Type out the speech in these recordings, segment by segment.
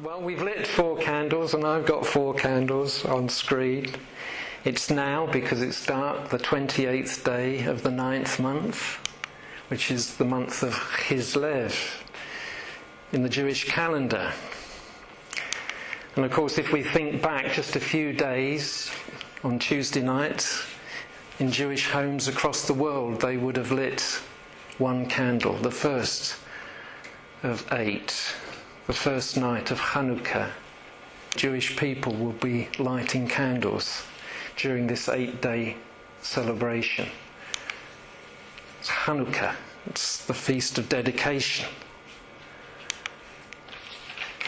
Well, we've lit 4 candles, and I've got 4 candles on screen. It's now, because it's dark, the 28th day of the 9th month, which is the month of Kislev in the Jewish calendar. And of course, if we think back just a few days, on Tuesday night, in Jewish homes across the world, they would have lit 1 candle, the first of 8. The first night of Chanukah. Jewish people will be lighting candles during this 8-day celebration. It's Chanukah. It's the feast of dedication.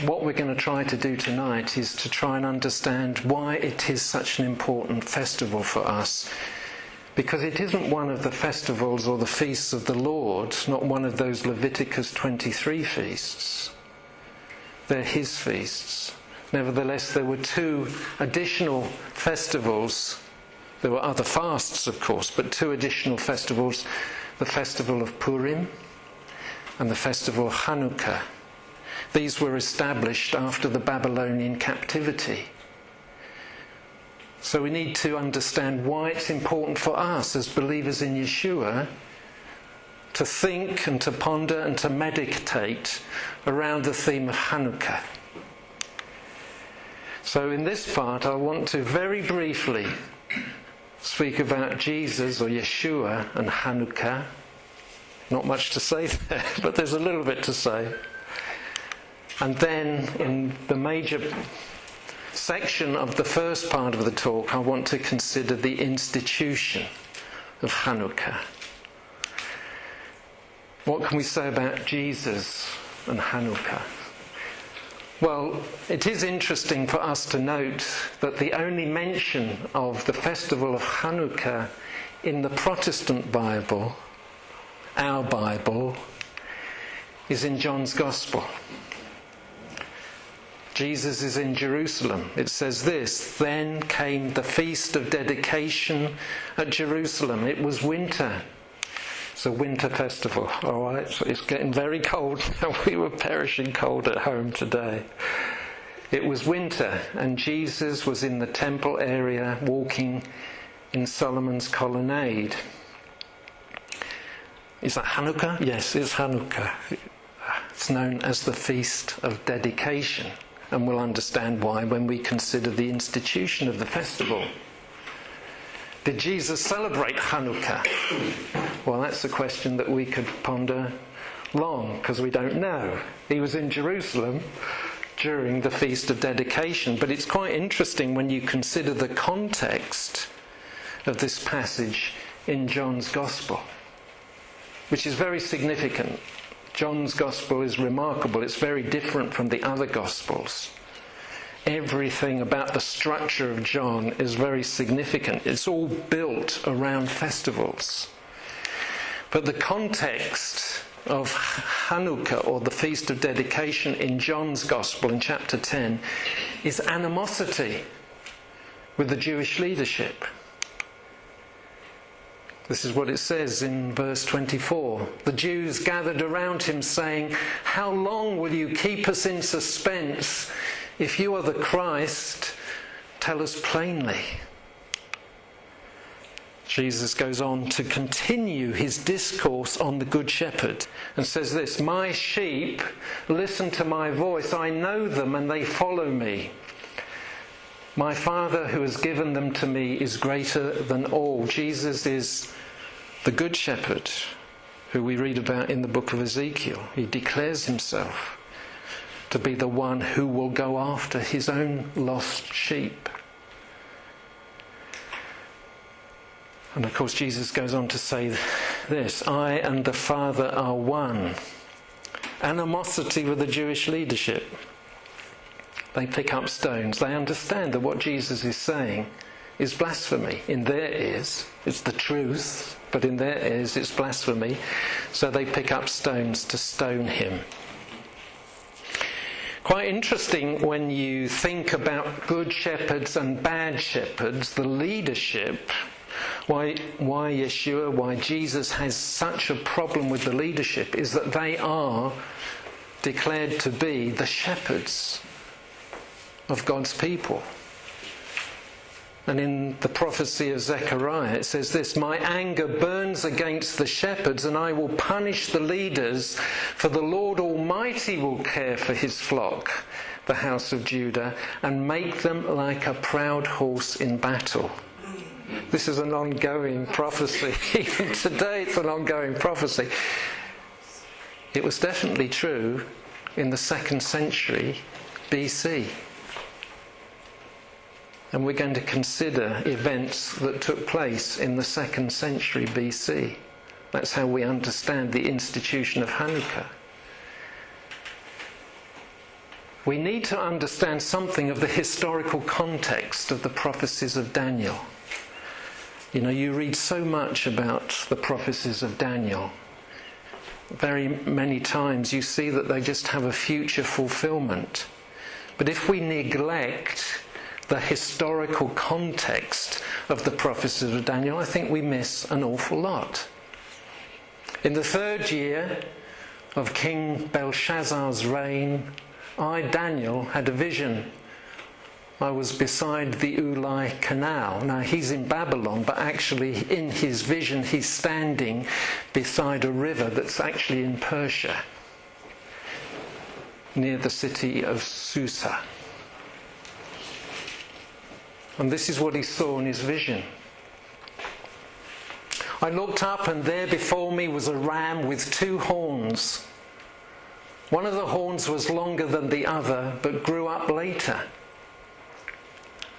What we're going to try to do tonight is to try and understand why it is such an important festival for us. Because it isn't one of the festivals or the feasts of the Lord, not one of those Leviticus 23 feasts. They're his feasts. Nevertheless, there were 2 additional festivals. There were other fasts, of course, but 2 additional festivals. The festival of Purim and the festival of Chanukah. These were established after the Babylonian captivity. So we need to understand why it's important for us as believers in Yeshua to think and to ponder and to meditate around the theme of Chanukah. So in this part I want to very briefly speak about Jesus or Yeshua and Chanukah. Not much to say there, but there's a little bit to say. And then in the major section of the first part of the talk I want to consider the institution of Chanukah. What can we say about Jesus and Chanukah? Well, it is interesting for us to note that the only mention of the festival of Chanukah in the Protestant Bible, our Bible, is in John's Gospel. Jesus is in Jerusalem. It says this: "Then came the feast of dedication at Jerusalem." It was winter. It's a winter festival, alright? So it's getting very cold. We were perishing cold at home today. It was winter, and Jesus was in the temple area walking in Solomon's Colonnade. Is that Chanukah? Yes, it's Chanukah. It's known as the Feast of Dedication, and we'll understand why when we consider the institution of the festival. Did Jesus celebrate Chanukah? Well, that's a question that we could ponder long, because we don't know. He was in Jerusalem during the Feast of Dedication, but it's quite interesting when you consider the context of this passage in John's Gospel, which is very significant. John's Gospel is remarkable. It's very different from the other Gospels. Everything about the structure of John is very significant. It's all built around festivals. But the context of Chanukah, or the Feast of Dedication, in John's Gospel in chapter 10 is animosity with the Jewish leadership. This is what it says in verse 24. "The Jews gathered around him, saying, 'How long will you keep us in suspense? If you are the Christ, tell us plainly.'" Jesus goes on to continue his discourse on the Good Shepherd and says this: "My sheep listen to my voice. I know them and they follow me. My Father who has given them to me is greater than all." Jesus is the Good Shepherd who we read about in the book of Ezekiel. He declares himself to be the one who will go after his own lost sheep. And of course Jesus goes on to say this: "I and the Father are one." Animosity with the Jewish leadership. They pick up stones. They understand that what Jesus is saying is blasphemy. In their ears, it's the truth, but in their ears it's blasphemy. So they pick up stones to stone him. Quite interesting when you think about good shepherds and bad shepherds, the leadership. Why Yeshua, why Jesus has such a problem with the leadership is that they are declared to be the shepherds of God's people. And in the prophecy of Zechariah it says this, "My anger burns against the shepherds, and I will punish the leaders, for the Lord Almighty will care for his flock, the house of Judah, and make them like a proud horse in battle." This is an ongoing prophecy. Even today it's an ongoing prophecy. It was definitely true in the 2nd century BC. And we're going to consider events that took place in the 2nd century BC. That's how we understand the institution of Chanukah. We need to understand something of the historical context of the prophecies of Daniel. You know, you read so much about the prophecies of Daniel. Very many times you see that they just have a future fulfillment. But if we neglect the historical context of the prophecies of Daniel, I think we miss an awful lot. In the 3rd year of King Belshazzar's reign, I, Daniel, had a vision. I was beside the Ulai Canal. Now he's in Babylon, but actually in his vision he's standing beside a river that's actually in Persia, near the city of Susa. And this is what he saw in his vision. "I looked up, and there before me was a ram with 2 horns. One of the horns was longer than the other, but grew up later.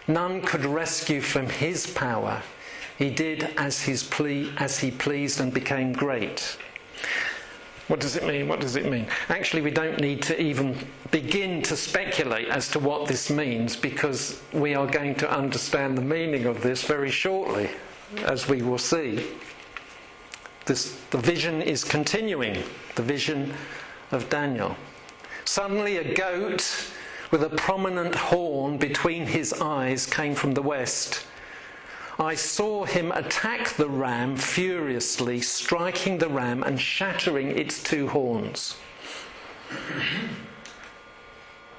None could rescue from his power. He did as he pleased and became great." What does it mean? What does it mean? Actually, we don't need to even begin to speculate as to what this means, because we are going to understand the meaning of this very shortly, as we will see. The vision is continuing, the vision of Daniel. "Suddenly a goat with a prominent horn between his eyes came from the west. I saw him attack the ram furiously, striking the ram and shattering its 2 horns.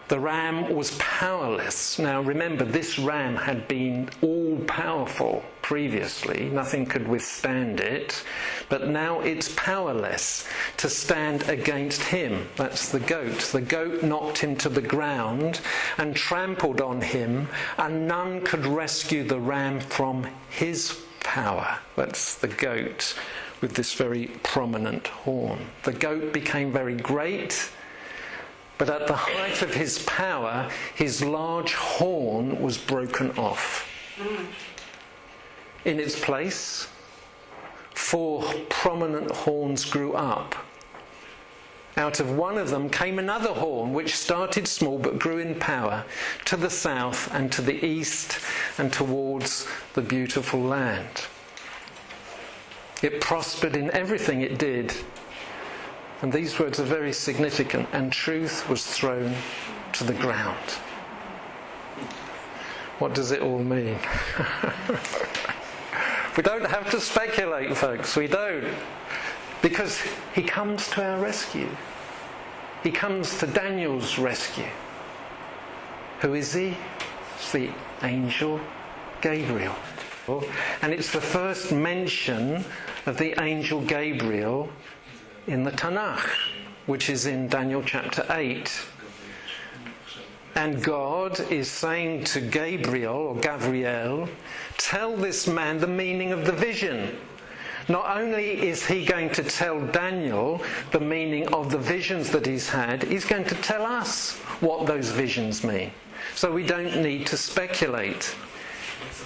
The ram was powerless." Now remember, this ram had been all-powerful previously. Nothing could withstand it. But now it's powerless to stand against him. That's the goat. The goat knocked him to the ground and trampled on him, and none could rescue the ram from his power. That's the goat with this very prominent horn. The goat became very great, but at the height of his power, his large horn was broken off. In its place, 4 prominent horns grew up. Out of one of them came another horn, which started small but grew in power to the south and to the east and towards the beautiful land. It prospered in everything it did. And these words are very significant. "And truth was thrown to the ground." What does it all mean? We don't have to speculate, folks. We don't. Because he comes to our rescue. He comes to Daniel's rescue. Who is he? It's the angel Gabriel. And it's the first mention of the angel Gabriel in the Tanakh, which is in Daniel chapter 8. And God is saying to Gabriel, or Gabriel, "Tell this man the meaning of the vision." Not only is he going to tell Daniel the meaning of the visions that he's had, he's going to tell us what those visions mean. So we don't need to speculate.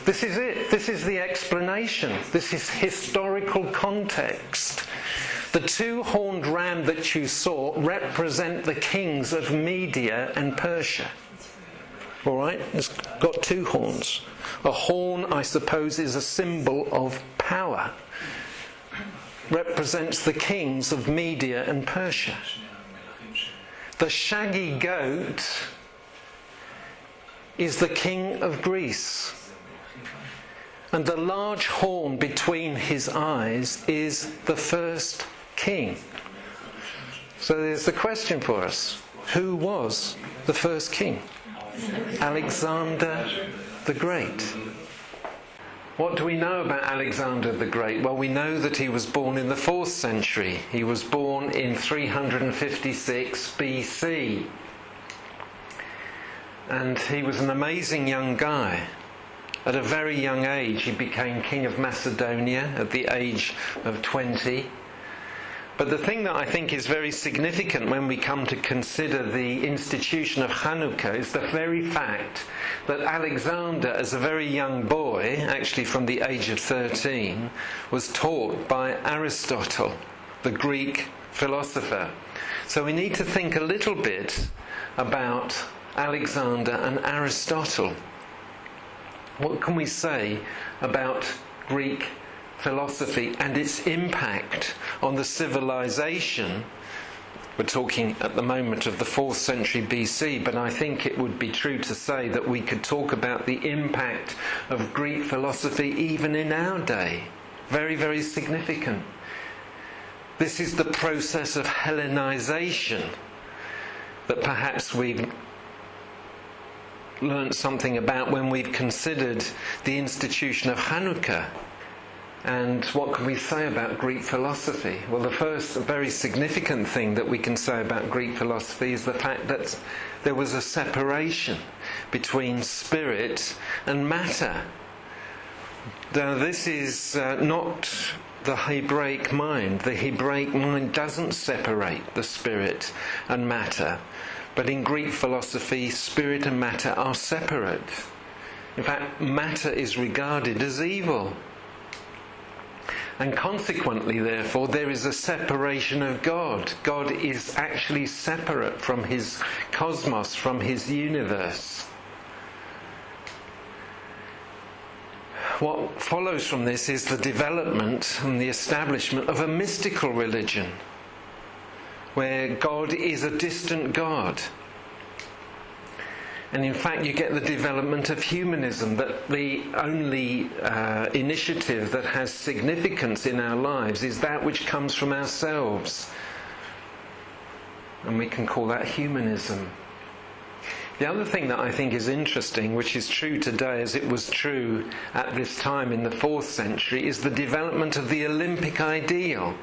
This is it. This is the explanation. This is historical context. The 2-horned ram that you saw represent the kings of Media and Persia. All right? It's got 2 horns. A horn, I suppose, is a symbol of power. Represents the kings of Media and Persia. The shaggy goat is the king of Greece. And the large horn between his eyes is the first king. So there's the question for us. Who was the first king? Alexander the Great. What do we know about Alexander the Great? Well, we know that he was born in the 4th century. He was born in 356 BC. And he was an amazing young guy. At a very young age, he became king of Macedonia at the age of 20. But the thing that I think is very significant when we come to consider the institution of Chanukah is the very fact that Alexander, as a very young boy, actually from the age of 13, was taught by Aristotle, the Greek philosopher. So we need to think a little bit about Alexander and Aristotle. What can we say about Greek philosophy and its impact on the civilization? We're talking at the moment of the 4th century BC, but I think it would be true to say that we could talk about the impact of Greek philosophy even in our day. Very, very significant. This is the process of Hellenization that perhaps we've learnt something about when we've considered the institution of Chanukah. And what can we say about Greek philosophy? Well, the first very significant thing that we can say about Greek philosophy is the fact that there was a separation between spirit and matter. Now, this is not the Hebraic mind. The Hebraic mind doesn't separate the spirit and matter. But in Greek philosophy, spirit and matter are separate. In fact, matter is regarded as evil. And consequently, therefore, there is a separation of God. God is actually separate from his cosmos, from his universe. What follows from this is the development and the establishment of a mystical religion, where God is a distant God. And in fact, you get the development of humanism, that the only initiative that has significance in our lives is that which comes from ourselves. And we can call that humanism. The other thing that I think is interesting, which is true today as it was true at this time in the 4th century, is the development of the Olympic ideal.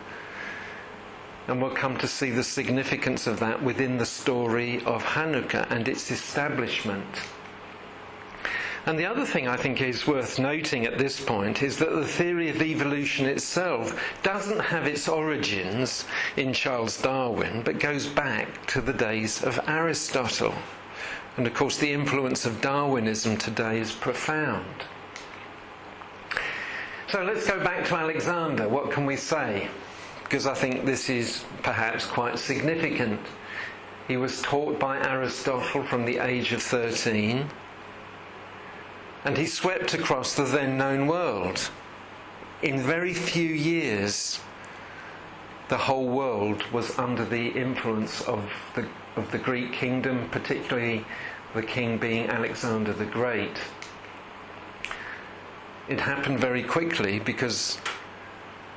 And we'll come to see the significance of that within the story of Chanukah and its establishment. And the other thing I think is worth noting at this point is that the theory of evolution itself doesn't have its origins in Charles Darwin, but goes back to the days of Aristotle. And of course the influence of Darwinism today is profound. So let's go back to Alexander. What can we say? Because I think this is perhaps quite significant. He was taught by Aristotle from the age of 13, and he swept across the then known world. In very few years, the whole world was under the influence of the Greek kingdom, particularly the king being Alexander the Great. It happened very quickly because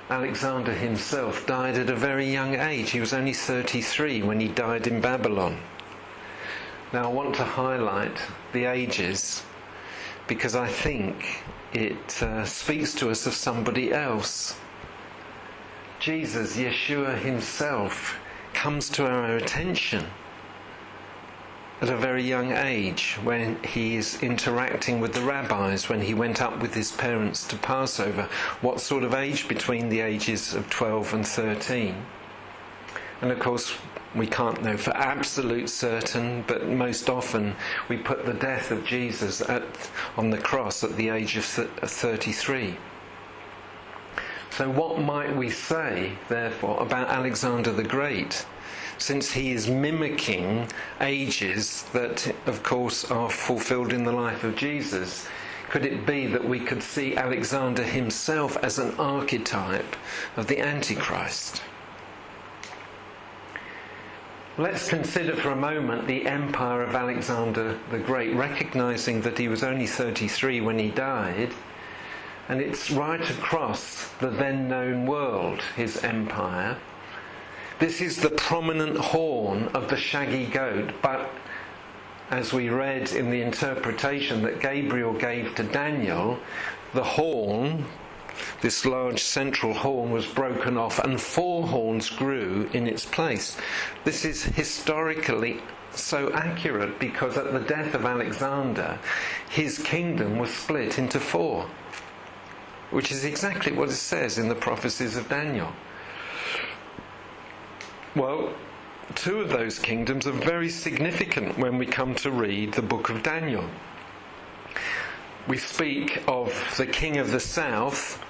Alexander himself died at a very young age. He was only 33 when he died in Babylon. Now I want to highlight the ages because I think it speaks to us of somebody else. Jesus, Yeshua himself, comes to our attention at a very young age when he is interacting with the rabbis, when he went up with his parents to Passover. What sort of age? Between the ages of 12 and 13. And of course we can't know for absolute certain, but most often we put the death of Jesus on the cross at the age of 33. So what might we say therefore about Alexander the Great, since he is mimicking ages that, of course, are fulfilled in the life of Jesus? Could it be that we could see Alexander himself as an archetype of the Antichrist? Let's consider for a moment the empire of Alexander the Great, recognizing that he was only 33 when he died, and it's right across the then known world, his empire. This is the prominent horn of the shaggy goat, but as we read in the interpretation that Gabriel gave to Daniel, the horn, this large central horn, was broken off and 4 horns grew in its place. This is historically so accurate because at the death of Alexander, his kingdom was split into 4, which is exactly what it says in the Prophecies of Daniel. Well, 2 of those kingdoms are very significant when we come to read the book of Daniel. We speak of the king of the south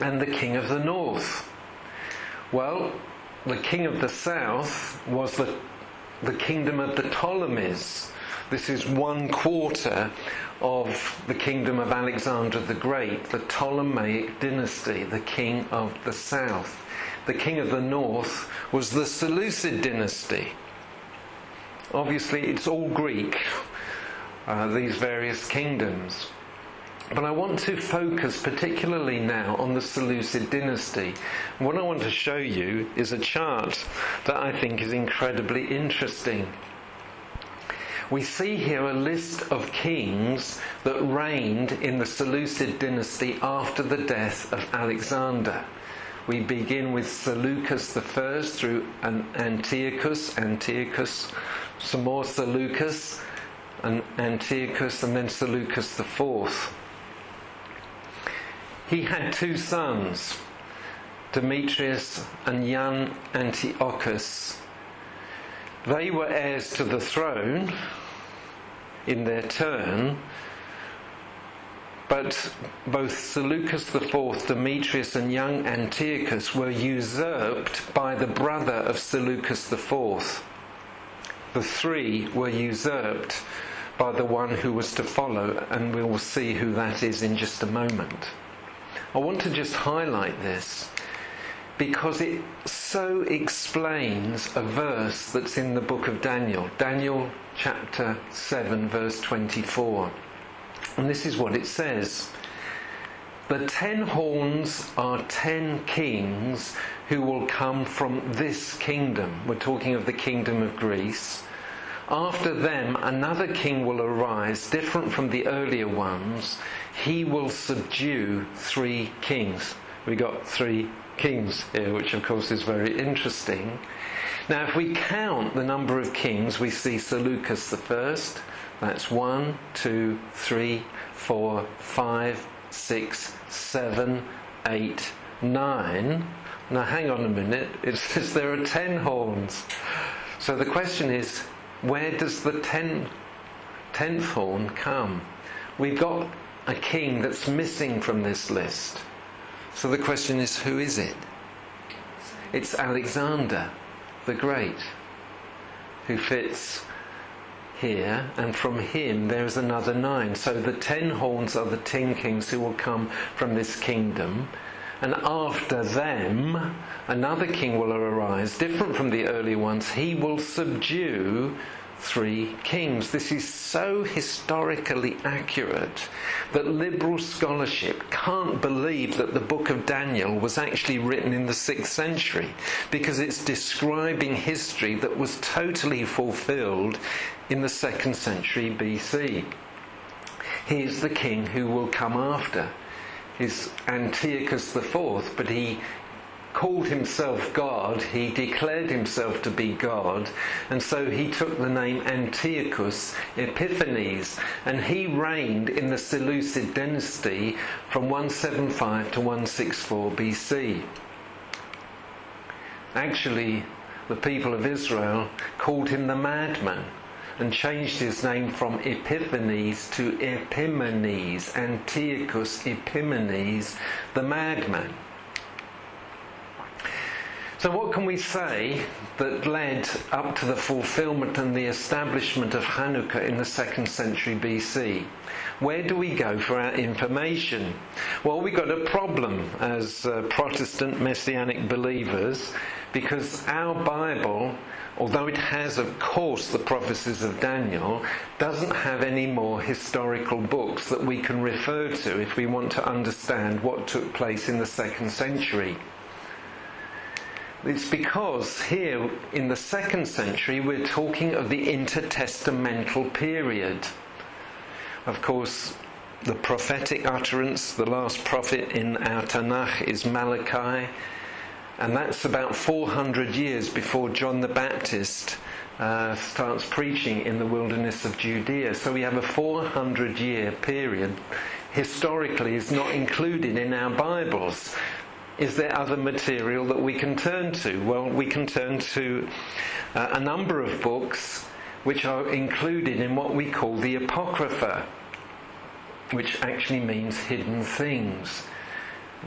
and the king of the north. Well, the king of the south was the kingdom of the Ptolemies. This is 1/4 of the kingdom of Alexander the Great, the Ptolemaic Dynasty, the king of the south. The king of the north was the Seleucid Dynasty. Obviously, it's all Greek, these various kingdoms. But I want to focus particularly now on the Seleucid Dynasty. What I want to show you is a chart that I think is incredibly interesting. We see here a list of kings that reigned in the Seleucid Dynasty after the death of Alexander. We begin with Seleucus I through Antiochus, some more Seleucus, and Antiochus, and then Seleucus IV. He had 2 sons, Demetrius and young Antiochus. They were heirs to the throne in their turn, but both Seleucus IV, Demetrius and young Antiochus were usurped by the brother of Seleucus IV. The 3 were usurped by the one who was to follow, and we will see who that is in just a moment. I want to just highlight this because it so explains a verse that's in the book of Daniel, Daniel chapter 7 verse 24. And this is what it says: the 10 horns are 10 kings who will come from this kingdom. We're talking of the kingdom of Greece. After them, another king will arise, different from the earlier ones. He will subdue 3 kings. We got 3 kings here, which of course is very interesting. Now, if we count the number of kings, we see Seleucus I. That's 1, 2, 3, 4, 5, 6, 7, 8, 9. Now, hang on a minute. It says there are 10 horns. So the question is, where does the 10th horn come? We've got a king that's missing from this list. So the question is, who is it? It's Alexander the Great, who fits here, and from him there is another 9. So the 10 horns are the 10 kings who will come from this kingdom. And after them, another king will arise, different from the early ones. He will subdue 3 kings. This is so historically accurate that liberal scholarship can't believe that the book of Daniel was actually written in the 6th century, because it's describing history that was totally fulfilled in the 2nd century BC. Here's the king who will come after. Is Antiochus IV, but he called himself God, he declared himself to be God, and so he took the name Antiochus Epiphanes, and he reigned in the Seleucid Dynasty from 175 to 164 BC. Actually, the people of Israel called him the madman, and changed his name from Epiphanes to Epimanes, Antiochus Epimanes, the madman. So what can we say that led up to the fulfillment and the establishment of Chanukah in the 2nd century BC? Where do we go for our information? Well, we've got a problem as Protestant Messianic believers, because our Bible, although it has, of course, the prophecies of Daniel, doesn't have any more historical books that we can refer to if we want to understand what took place in the 2nd century. It's because here in the 2nd century we're talking of the Intertestamental Period. Of course, the prophetic utterance, the last prophet in our Tanakh is Malachi, and that's about 400 years before John the Baptist starts preaching in the wilderness of Judea. So we have a 400-year period. Historically, is not included in our Bibles. Is there other material that we can turn to? Well, we can turn to a number of books which are included in what we call the Apocrypha, which actually means hidden things.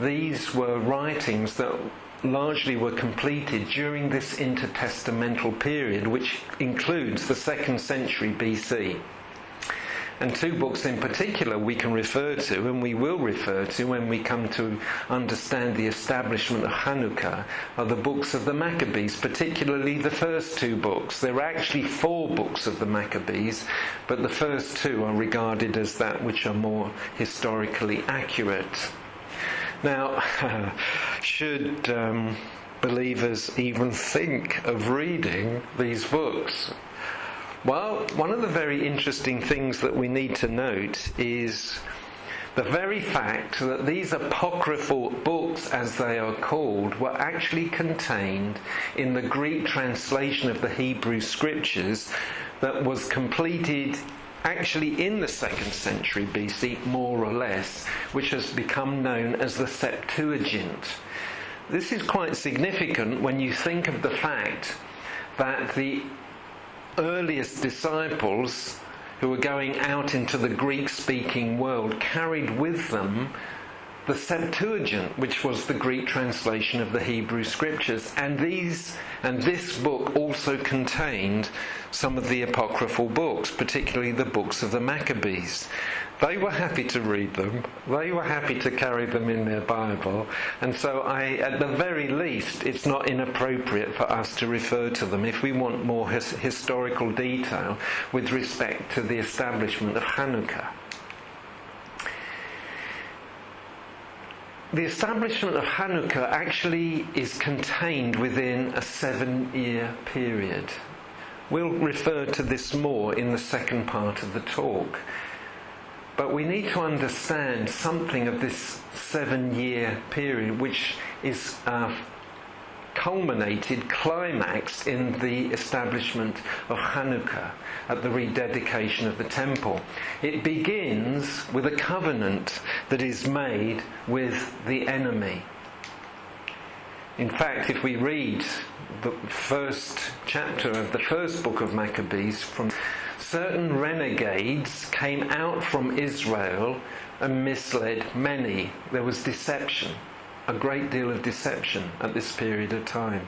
These were writings that largely were completed during this intertestamental period, which includes the 2nd century BC. And 2 books in particular we can refer to, and we will refer to when we come to understand the establishment of Chanukah, are the books of the Maccabees, particularly the first 2 books. There are actually 4 books of the Maccabees, but the first 2 are regarded as that which are more historically accurate. Now, should believers even think of reading these books? Well, one of the very interesting things that we need to note is the very fact that these apocryphal books, as they are called, were actually contained in the Greek translation of the Hebrew Scriptures that was completed actually in the 2nd century BC, more or less, which has become known as the Septuagint. This is quite significant when you think of the fact that the earliest disciples who were going out into the Greek-speaking world carried with them the Septuagint, which was the Greek translation of the Hebrew Scriptures, and this book also contained some of the apocryphal books, particularly the books of the Maccabees. They were happy to read them, they were happy to carry them in their Bible, and so at the very least, it's not inappropriate for us to refer to them if we want more historical detail with respect to the establishment of Chanukah. The establishment of Chanukah actually is contained within a 7-year period. We'll refer to this more in the second part of the talk. But we need to understand something of this 7-year period, which is climaxed in the establishment of Chanukah at the rededication of the temple. It begins with a covenant that is made with the enemy. In fact, if we read the first chapter of the first book of Maccabees, certain renegades came out from Israel and misled many. There was deception, a great deal of deception at this period of time.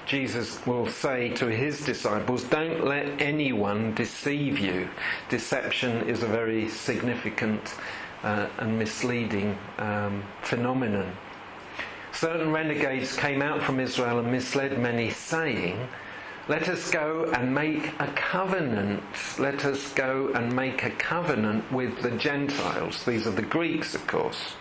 Jesus will say to his disciples, don't let anyone deceive you. Deception is a very significant and misleading phenomenon. Certain renegades came out from Israel and misled many, saying, let us go and make a covenant. Let us go and make a covenant with the Gentiles. These are the Greeks, of course,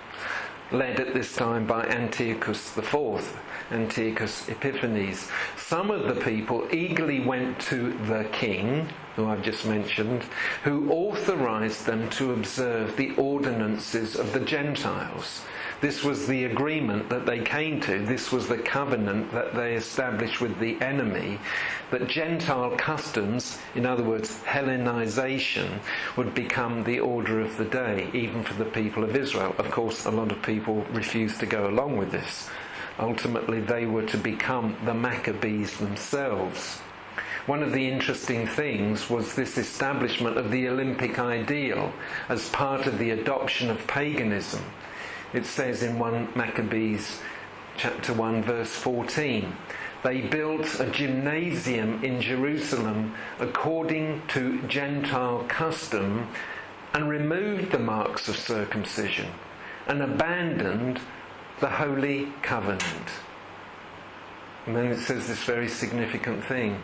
led at this time by Antiochus IV, Antiochus Epiphanes. Some of the people eagerly went to the king, who I've just mentioned, who authorized them to observe the ordinances of the Gentiles. This was the agreement that they came to. This was the covenant that they established with the enemy, that Gentile customs, in other words, Hellenization, would become the order of the day, even for the people of Israel. Of course, a lot of people refused to go along with this. Ultimately, they were to become the Maccabees themselves. One of the interesting things was this establishment of the Olympic ideal as part of the adoption of paganism. It says in 1 Maccabees chapter 1 verse 14, they built a gymnasium in Jerusalem according to Gentile custom and removed the marks of circumcision and abandoned the Holy Covenant. And then it says this very significant thing.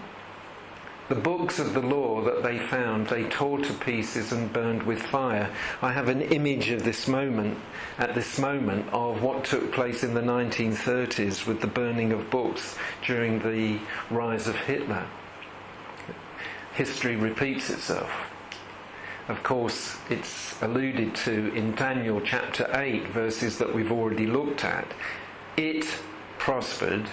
The books of the law that they found, they tore to pieces and burned with fire. I have an image of this moment, of what took place in the 1930s with the burning of books during the rise of Hitler. History repeats itself. Of course, it's alluded to in Daniel chapter 8, verses that we've already looked at. It prospered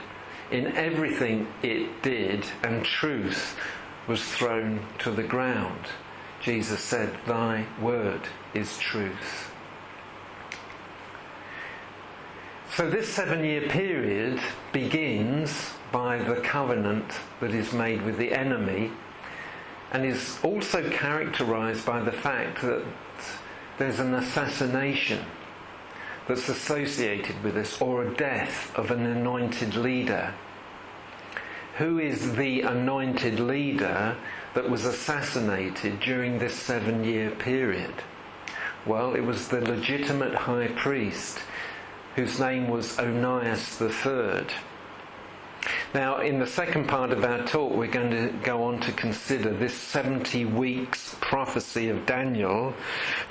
in everything it did, and truth was thrown to the ground. Jesus said, "Thy word is truth." So this 7-year period begins by the covenant that is made with the enemy, and is also characterized by the fact that there's an assassination that's associated with this, or a death of an anointed leader. Who is the anointed leader that was assassinated during this 7-year period? Well, it was the legitimate high priest, whose name was Onias III. Now, in the second part of our talk, we're going to go on to consider this 70 weeks prophecy of Daniel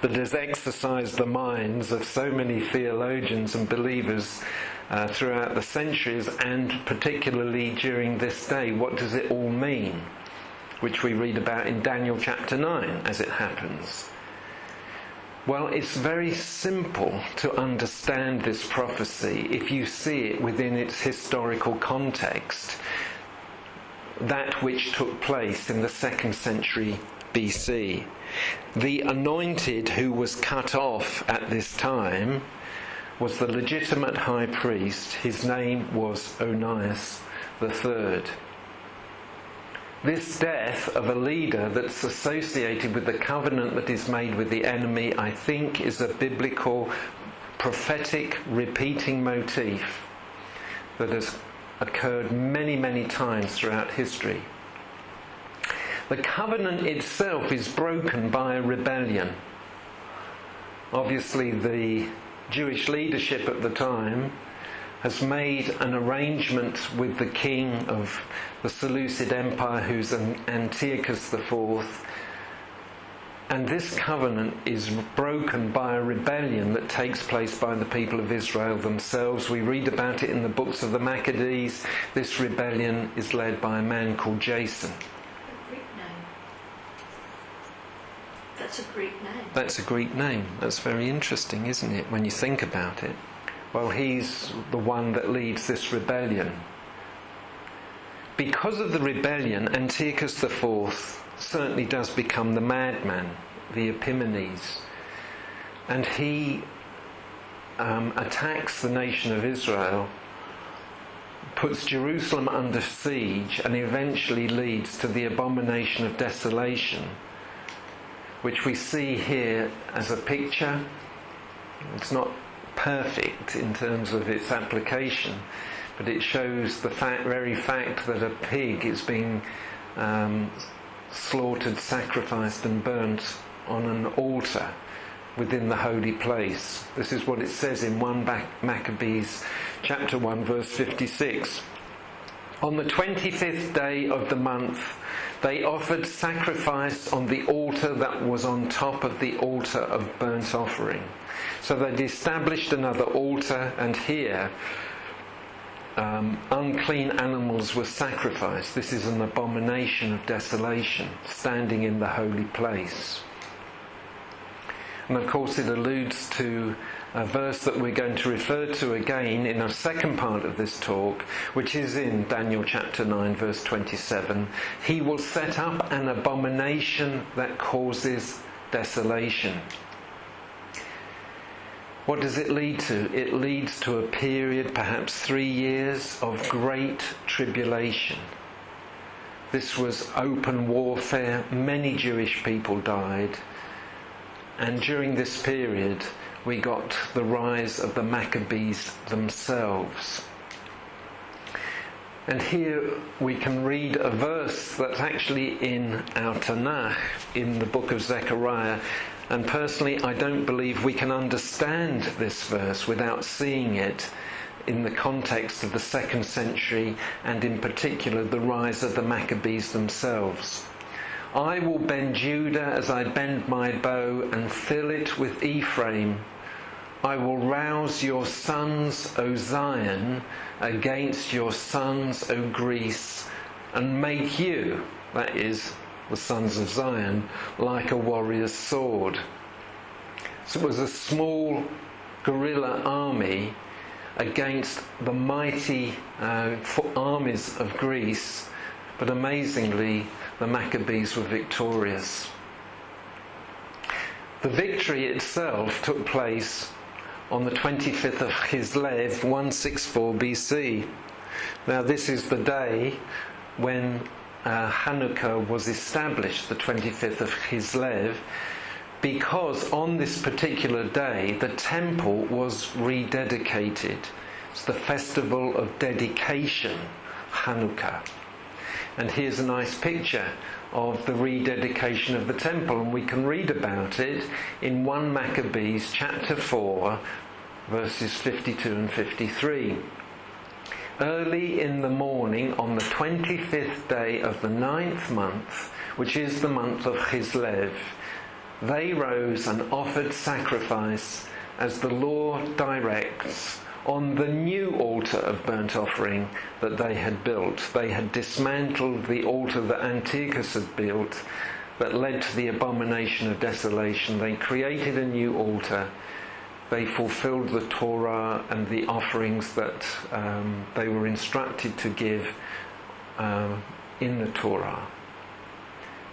that has exercised the minds of so many theologians and believers throughout the centuries, and particularly during this day. What does it all mean? Which we read about in Daniel chapter 9, as it happens. Well, it's very simple to understand this prophecy if you see it within its historical context, that which took place in the 2nd century BC. The anointed who was cut off at this time was the legitimate high priest. His name was Onias III. This death of a leader that's associated with the covenant that is made with the enemy, I think, is a biblical, prophetic, repeating motif that has occurred many, many times throughout history. The covenant itself is broken by a rebellion. Obviously, the Jewish leadership at the time has made an arrangement with the king of the Seleucid Empire, who's Antiochus IV, and this covenant is broken by a rebellion that takes place by the people of Israel themselves. We read about it in the books of the Maccabees. This rebellion is led by a man called Jason. That's a Greek name. That's a Greek name. That's very interesting, isn't it, when you think about it? Well, he's the one that leads this rebellion. Because of the rebellion, Antiochus IV certainly does become the madman, the Epiphanes, and he attacks the nation of Israel, puts Jerusalem under siege, and eventually leads to the Abomination of Desolation, which we see here as a picture. It's not perfect in terms of its application, but it shows the very fact that a pig is being slaughtered, sacrificed and burnt on an altar within the holy place. This is what it says in 1 Maccabees chapter 1 verse 56. On the 25th day of the month, they offered sacrifice on the altar that was on top of the altar of burnt offering. So they'd established another altar, and here unclean animals were sacrificed. This is an abomination of desolation, standing in the holy place. And of course it alludes to a verse that we're going to refer to again in our second part of this talk, which is in Daniel chapter 9 verse 27. He will set up an abomination that causes desolation. What does it lead to? It leads to a period, perhaps 3 years, of great tribulation. This was open warfare. Many Jewish people died. And during this period, we got the rise of the Maccabees themselves. And here we can read a verse that's actually in our Tanakh, in the book of Zechariah. And personally, I don't believe we can understand this verse without seeing it in the context of the 2nd century and in particular the rise of the Maccabees themselves. I will bend Judah as I bend my bow and fill it with Ephraim. I will rouse your sons, O Zion, against your sons, O Greece, and make you, that is, the sons of Zion, like a warrior's sword. So it was a small guerrilla army against the mighty armies of Greece, but amazingly the Maccabees were victorious. The victory itself took place on the 25th of Kislev, 164 BC. Now this is the day when Chanukah was established, the 25th of Kislev, because on this particular day the temple was rededicated. It's the festival of dedication, Chanukah. And here's a nice picture of the rededication of the temple, and we can read about it in 1 Maccabees chapter 4 verses 52 and 53. Early in the morning on the 25th day of the 9th month, which is the month of Kislev, they rose and offered sacrifice as the law directs on the new altar of burnt offering that they had built. They had dismantled the altar that Antiochus had built that led to the Abomination of Desolation. They created a new altar. They fulfilled the Torah and the offerings that they were instructed to give in the Torah.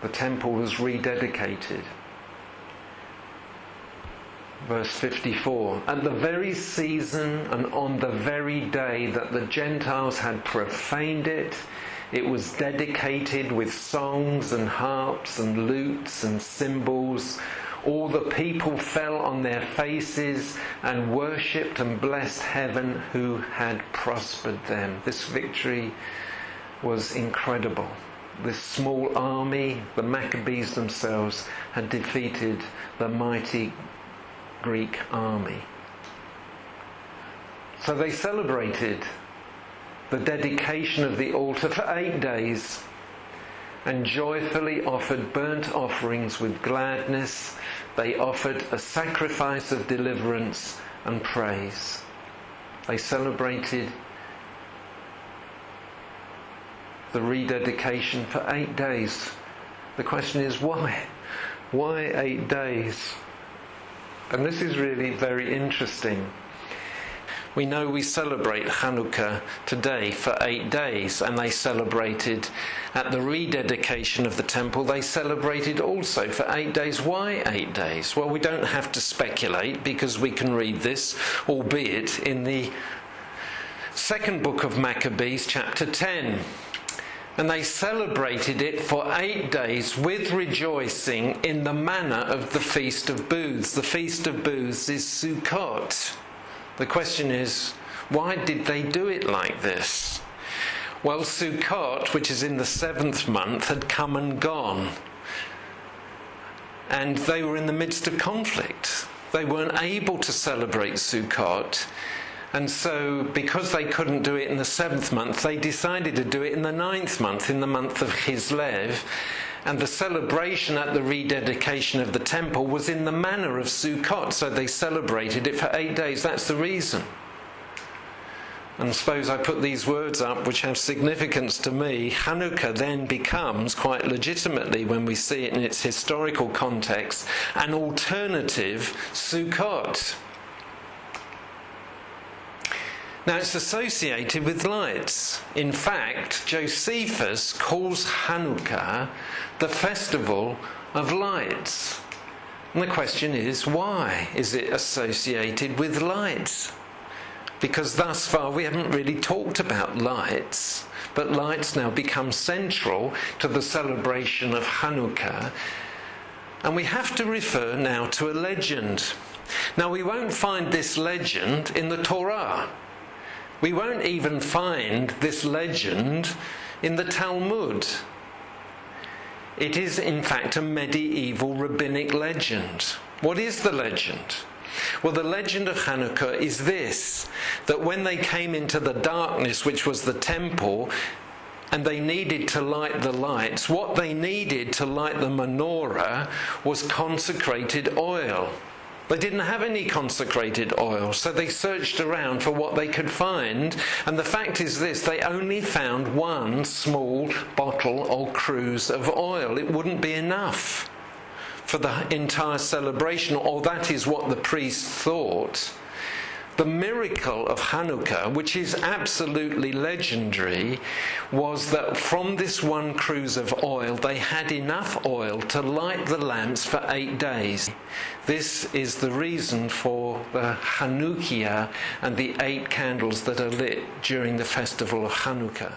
The temple was rededicated. Verse 54, at the very season and on the very day that the Gentiles had profaned it, it was dedicated with songs and harps and lutes and cymbals. All the people fell on their faces and worshipped and blessed heaven who had prospered them. This victory was incredible. This small army, the Maccabees themselves, had defeated the mighty Greek army. So they celebrated the dedication of the altar for 8 days and joyfully offered burnt offerings with gladness. They offered a sacrifice of deliverance and praise. They celebrated the rededication for 8 days. The question is why? Why 8 days? And this is really very interesting. We know we celebrate Chanukah today for 8 days, and they celebrated at the rededication of the temple. They celebrated also for 8 days. Why 8 days? Well, we don't have to speculate because we can read this, albeit in the 2nd book of Maccabees, chapter 10. And they celebrated it for 8 days with rejoicing in the manner of the Feast of Booths. The Feast of Booths is Sukkot. The question is, why did they do it like this? Well, Sukkot, which is in the 7th month, had come and gone. And they were in the midst of conflict. They weren't able to celebrate Sukkot. And so, because they couldn't do it in the 7th month, they decided to do it in the 9th month, in the month of Kislev. And the celebration at the rededication of the temple was in the manner of Sukkot, so they celebrated it for 8 days. That's the reason. And suppose I put these words up, which have significance to me. Chanukah then becomes, quite legitimately, when we see it in its historical context, an alternative Sukkot. Now, it's associated with lights. In fact, Josephus calls Chanukah the festival of lights. And the question is, why is it associated with lights? Because thus far we haven't really talked about lights, but lights now become central to the celebration of Chanukah. And we have to refer now to a legend. Now, we won't find this legend in the Torah. We won't even find this legend in the Talmud. It is, in fact, a medieval rabbinic legend. What is the legend? Well, the legend of Chanukah is this, that when they came into the darkness, which was the temple, and they needed to light the lights, what they needed to light the menorah was consecrated oil. They didn't have any consecrated oil, so they searched around for what they could find, and the fact is this, they only found one small bottle or cruse of oil. It wouldn't be enough for the entire celebration, or that is what the priests thought. The miracle of Chanukah, which is absolutely legendary, was that from this one cruse of oil, they had enough oil to light the lamps for 8 days. This is the reason for the Chanukia and the 8 candles that are lit during the festival of Chanukah.